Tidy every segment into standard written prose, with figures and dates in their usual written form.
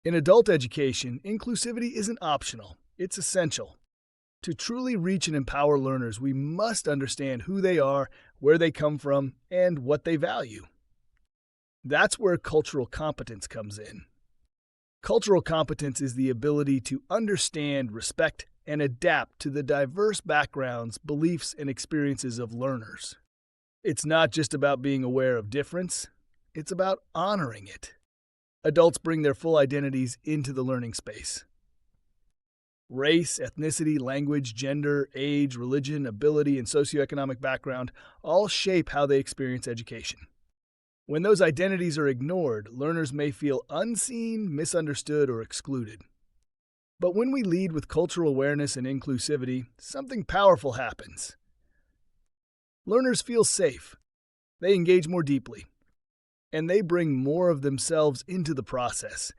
In adult education, inclusivity isn't optional, it's essential. To truly reach and empower learners, we must understand who they are, where they come from, and what they value. That's where cultural competence comes in. Cultural competence is the ability to understand, respect, and adapt to the diverse backgrounds, beliefs, and experiences of learners. It's not just about being aware of difference, it's about honoring it. Adults bring their full identities into the learning space. Race, ethnicity, language, gender, age, religion, ability, and socioeconomic background all shape how they experience education. When those identities are ignored, learners may feel unseen, misunderstood, or excluded. But when we lead with cultural awareness and inclusivity, something powerful happens. Learners feel safe, they engage more deeply, and they bring more of themselves into the process.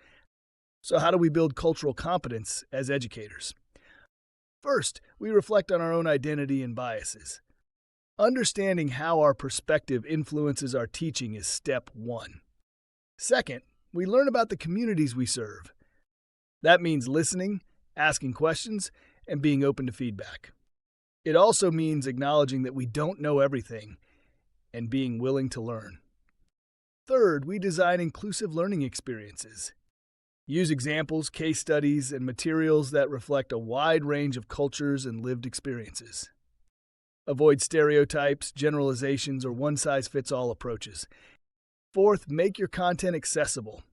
So how do we build cultural competence as educators? First, we reflect on our own identity and biases. Understanding how our perspective influences our teaching is step one. Second, we learn about the communities we serve. That means listening, asking questions, and being open to feedback. It also means acknowledging that we don't know everything and being willing to learn. Third, we design inclusive learning experiences. Use examples, case studies, and materials that reflect a wide range of cultures and lived experiences. Avoid stereotypes, generalizations, or one-size-fits-all approaches. Fourth, make your content accessible.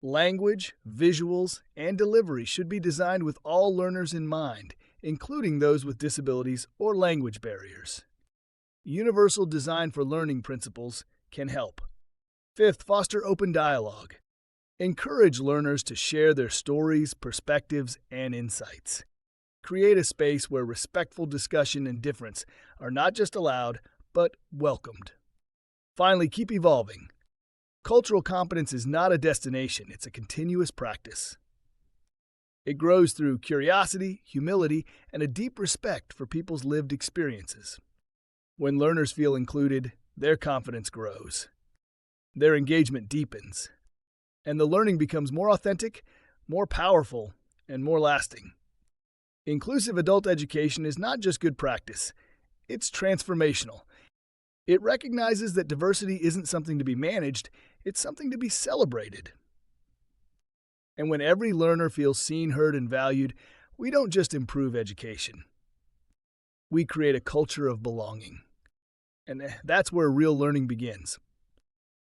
Language, visuals, and delivery should be designed with all learners in mind, including those with disabilities or language barriers. Universal design for learning principles can help. Fifth, foster open dialogue. Encourage learners to share their stories, perspectives, and insights. Create a space where respectful discussion and difference are not just allowed, but welcomed. Finally, keep evolving. Cultural competence is not a destination, it's a continuous practice. It grows through curiosity, humility, and a deep respect for people's lived experiences. When learners feel included, their confidence grows. Their engagement deepens, and the learning becomes more authentic, more powerful, and more lasting. Inclusive adult education is not just good practice, it's transformational. It recognizes that diversity isn't something to be managed, it's something to be celebrated. And when every learner feels seen, heard, and valued, we don't just improve education. We create a culture of belonging. And that's where real learning begins.